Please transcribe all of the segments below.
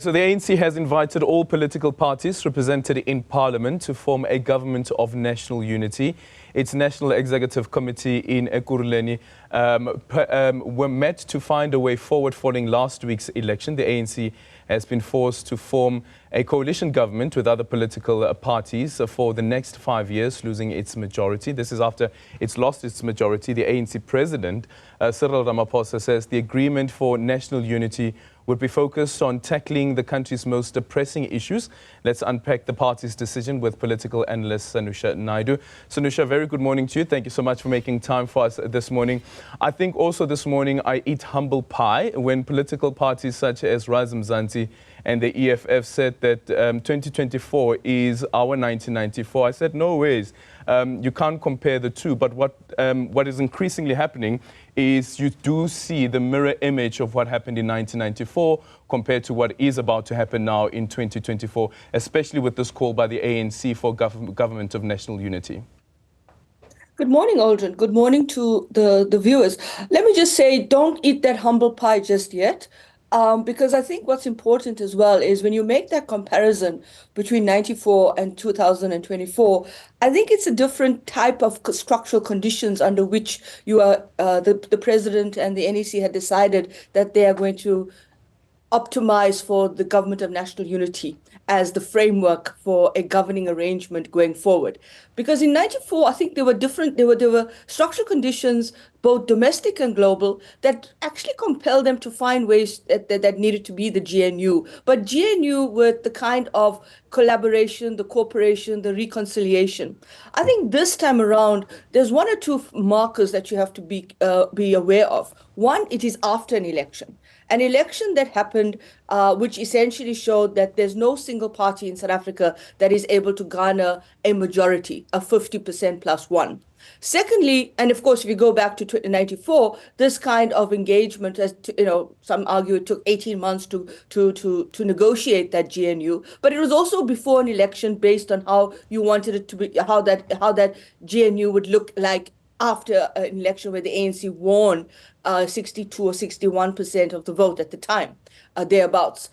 So the ANC has invited all political parties represented in Parliament to form a government of national unity. Its National Executive Committee in Ekurhuleni were met to find a way forward following last week's election. The ANC has been forced to form a coalition government with other political parties for the next 5 years, losing its majority. This is after it's lost its majority. The ANC president, Cyril Ramaphosa, says the agreement for national unity would be focused on tackling the country's most pressing issues. Let's unpack the party's decision with political analyst Sanusha Naidoo. Sanusha, very good morning to you. Thank you so much for making time for us this morning. I think also this morning I eat humble pie when political parties such as Rise Mzansi and the EFF said that 2024 is our 1994. I said, no ways. You can't compare the two. But what is increasingly happening is you do see the mirror image of what happened in 1994 compared to what is about to happen now in 2024, especially with this call by the ANC for government of national unity. Good morning, Aldrin. Good morning to the viewers. Let me just say, don't eat that humble pie just yet. Because I think what's important as well is when you make that comparison between 94 and 2024, I think it's a different type of structural conditions under which you are, the president and the NEC had decided that they are going to optimize for the government of national unity as the framework for a governing arrangement going forward. Because in 94, I think there were structural conditions, both domestic and global, that actually compelled them to find ways that needed to be the GNU. But GNU with the kind of collaboration, the cooperation, the reconciliation. I think this time around, there's one or two markers that you have to be aware of. One, it is after an election. An election that happened, which essentially showed that there's no single party in South Africa that is able to garner a majority, a 50% plus one. Secondly, and of course, if you go back to 1994, this kind of engagement, as some argue it took 18 months to negotiate that GNU, but it was also before an election based on how you wanted it to be, how that GNU would look like after an election where the ANC won 62 or 61% of the vote at the time, thereabouts.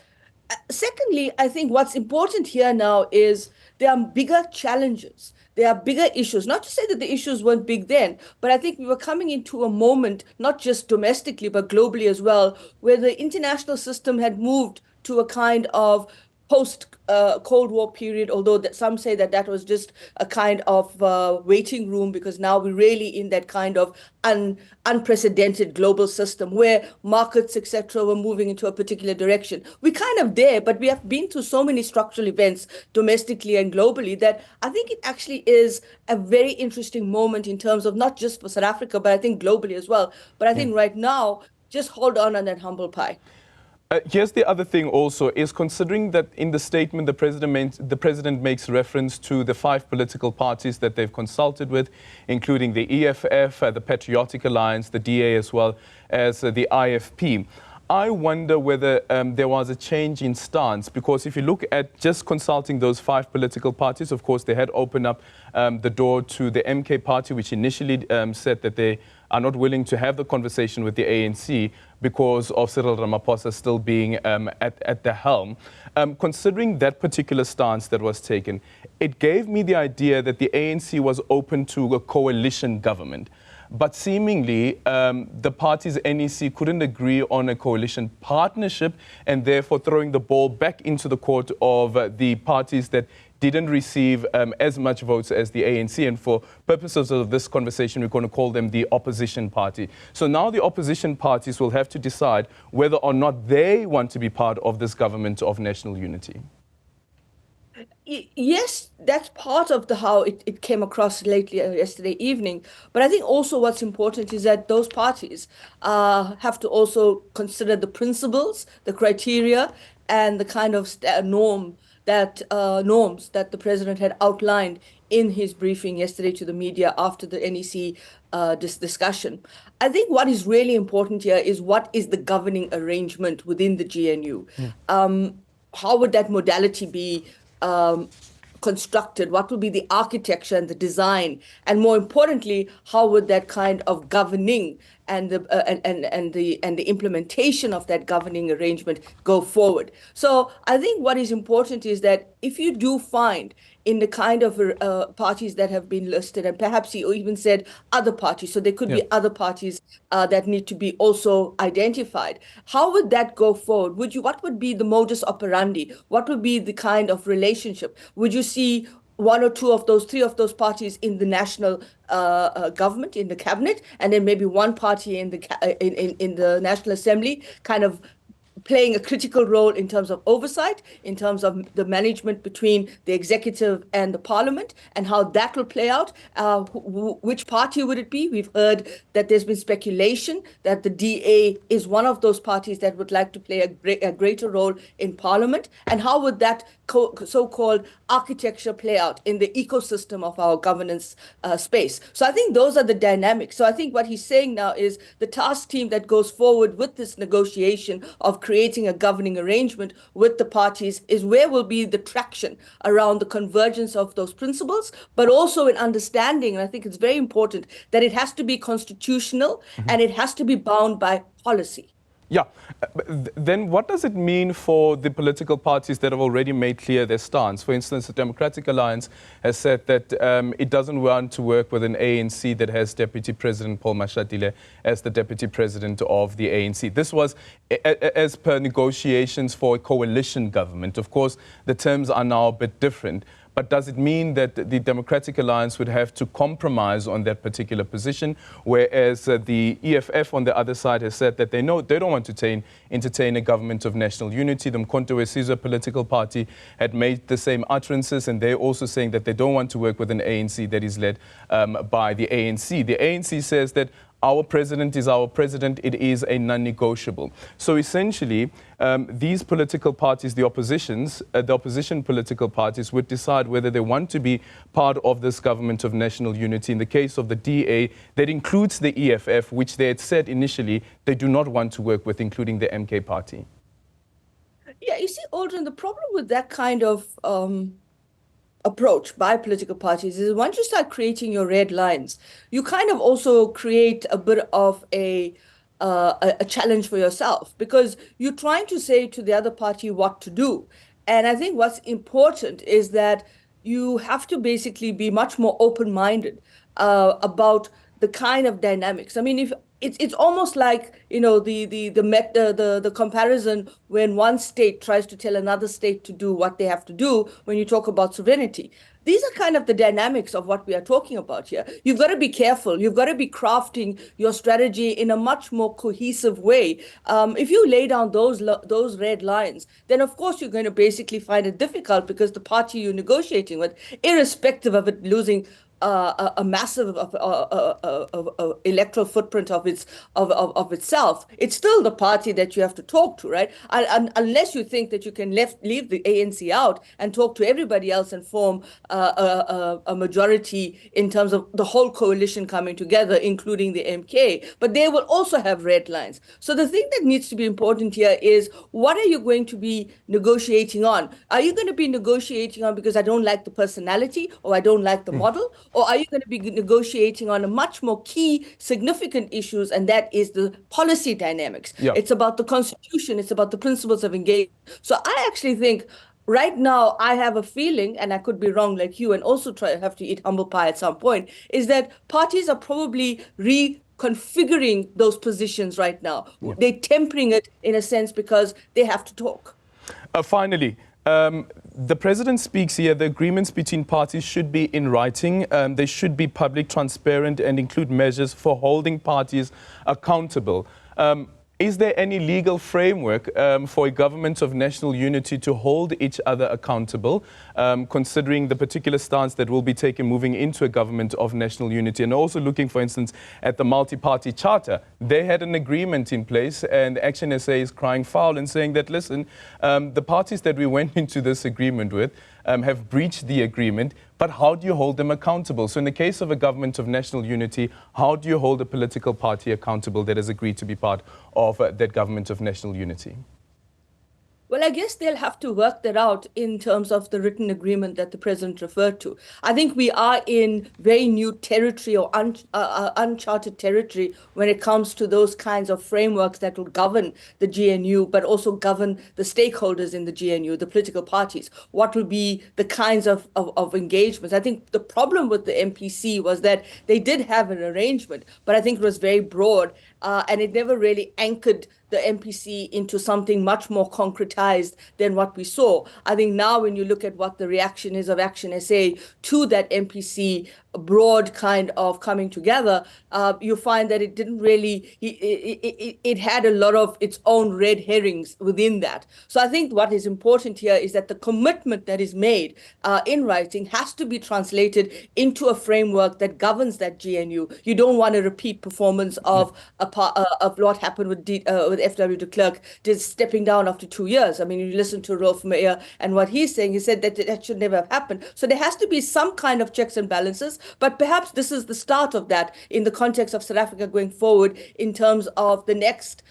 Secondly, I think what's important here now is there are bigger challenges. There are bigger issues. Not to say that the issues weren't big then, but I think we were coming into a moment, not just domestically, but globally as well, where the international system had moved to a kind of post-Cold War period, although some say that was just a kind of waiting room, because now we're really in that kind of unprecedented global system where markets, etc., were moving into a particular direction. We're kind of there, but we have been through so many structural events domestically and globally that I think it actually is a very interesting moment in terms of not just for South Africa, but I think globally as well. But I think right now, just hold on that humble pie. Here's the other thing also, is considering that in the statement the president makes reference to the 5 political parties that they've consulted with, including the EFF, the Patriotic Alliance, the DA, as well as the IFP. I wonder whether there was a change in stance, because if you look at just consulting those 5 political parties, of course, they had opened up the door to the MK party, which initially said that they are not willing to have the conversation with the ANC because of Cyril Ramaphosa still being at the helm. Considering that particular stance that was taken, it gave me the idea that the ANC was open to a coalition government. But seemingly, the party's NEC couldn't agree on a coalition partnership, and therefore throwing the ball back into the court of the parties that didn't receive as much votes as the ANC. And for purposes of this conversation, we're going to call them the opposition party. So now the opposition parties will have to decide whether or not they want to be part of this government of national unity. Yes, that's part of how it came across lately yesterday evening. But I think also what's important is that those parties have to also consider the principles, the criteria, and the kind of norms that the president had outlined in his briefing yesterday to the media after the NEC discussion. I think what is really important here is what is the governing arrangement within the GNU? How would that modality be constructed? What would be the architecture and the design? And more importantly, how would that kind of governing and the implementation of that governing arrangement go forward. So I think what is important is that if you do find in the kind of parties that have been listed, and perhaps he even said other parties, so there could be other parties that need to be also identified. How would that go forward? What would be the modus operandi? What would be the kind of relationship? Would you see one or two of those, three of those parties in the national government, in the cabinet, and then maybe one party in the National Assembly, kind of playing a critical role in terms of oversight, in terms of the management between the executive and the parliament, and how that will play out. Which party would it be? We've heard that there's been speculation that the DA is one of those parties that would like to play a greater role in parliament. And how would that so-called architecture play out in the ecosystem of our governance space? So I think those are the dynamics. So I think what he's saying now is the task team that goes forward with this negotiation of creating a governing arrangement with the parties is where will be the traction around the convergence of those principles, but also in understanding, and I think it's very important, that it has to be constitutional and it has to be bound by policy. Yeah. Then what does it mean for the political parties that have already made clear their stance? For instance, the Democratic Alliance has said that it doesn't want to work with an ANC that has Deputy President Paul Mashatile as the Deputy President of the ANC. This was as per negotiations for a coalition government. Of course, the terms are now a bit different. But does it mean that the Democratic Alliance would have to compromise on that particular position, whereas the EFF on the other side has said that they don't want to entertain a government of national unity? The Mkhonto weSizwe political party had made the same utterances, and they're also saying that they don't want to work with an ANC that is led by the ANC. The ANC says that our president is our president. It is a non-negotiable. So essentially, these political parties, the opposition political parties, would decide whether they want to be part of this government of national unity. In the case of the DA, that includes the EFF, which they had said initially they do not want to work with, including the MK party. Yeah, you see, Aldrin, the problem with that kind of approach by political parties is once you start creating your red lines, you kind of also create a bit of a challenge for yourself, because you're trying to say to the other party what to do. And I think what's important is that you have to basically be much more open-minded about the kind of dynamics. I mean, if it's almost like, you know, the comparison when one state tries to tell another state to do what they have to do when you talk about sovereignty. These are kind of the dynamics of what we are talking about here. You've got to be careful. You've got to be crafting your strategy in a much more cohesive way. If you lay down those red lines, then of course you're going to basically find it difficult, because the party you're negotiating with, irrespective of it losing a massive electoral footprint of itself, it's still the party that you have to talk to, right? Unless you think that you can leave the ANC out and talk to everybody else and form a majority in terms of the whole coalition coming together, including the MK. But they will also have red lines. So the thing that needs to be important here is, what are you going to be negotiating on? Are you going to be negotiating on because I don't like the personality or I don't like the model? Or are you going to be negotiating on a much more key, significant issues, and that is the policy dynamics? Yeah. It's about the constitution. It's about the principles of engagement. So I actually think right now I have a feeling, and I could be wrong like you, and also have to eat humble pie at some point, is that parties are probably reconfiguring those positions right now. Yeah. They're tempering it in a sense because they have to talk. Finally, the president speaks here. The agreements between parties should be in writing. They should be public, transparent, and include measures for holding parties accountable. Is there any legal framework for a government of national unity to hold each other accountable, considering the particular stance that will be taken moving into a government of national unity? And also looking, for instance, at the multi-party charter. They had an agreement in place, and Action SA is crying foul and saying that, listen, the parties that we went into this agreement with have breached the agreement, but how do you hold them accountable? So in the case of a government of national unity, how do you hold a political party accountable that has agreed to be part of that government of national unity? Well, I guess they'll have to work that out in terms of the written agreement that the president referred to. I think we are in very new territory or uncharted territory when it comes to those kinds of frameworks that will govern the GNU, but also govern the stakeholders in the GNU, the political parties. What will be the kinds of engagements? I think the problem with the MPC was that they did have an arrangement, but I think it was very broad, and it never really anchored the MPC into something much more concretized than what we saw. I think now when you look at what the reaction is of Action SA to that MPC broad kind of coming together, you find that it didn't really, it had a lot of its own red herrings within that. So I think what is important here is that the commitment that is made in writing has to be translated into a framework that governs that GNU. You don't want a repeat performance of what happened with FW de Klerk, just stepping down after 2 years. I mean, you listen to Rolf Meyer and what he's saying, he said that should never have happened. So there has to be some kind of checks and balances, but perhaps this is the start of that in the context of South Africa going forward in terms of the next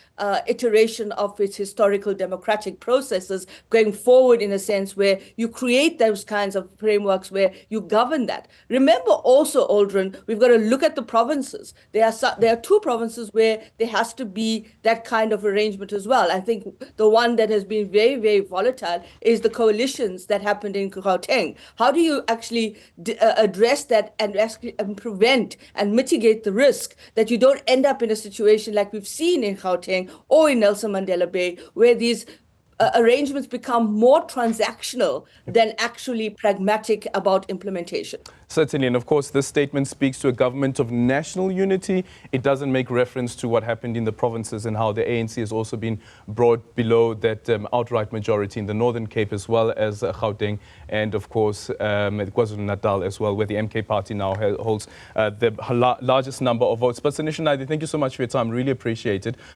iteration of its historical democratic processes going forward, in a sense where you create those kinds of frameworks where you govern that. Remember also, Aldrin, we've got to look at the provinces. There are two provinces where there has to be that kind of arrangement as well. I think the one that has been very, very volatile is the coalitions that happened in Gauteng. How do you actually address that and prevent and mitigate the risk that you don't end up in a situation like we've seen in Gauteng or in Nelson Mandela Bay, where these arrangements become more transactional than actually pragmatic about implementation? Certainly, and of course, this statement speaks to a government of national unity. It doesn't make reference to what happened in the provinces and how the ANC has also been brought below that outright majority in the Northern Cape as well as Gauteng, and of course, KwaZulu-Natal as well, where the MK party now holds the largest number of votes. But Sanusha Naidoo, thank you so much for your time. Really appreciate it.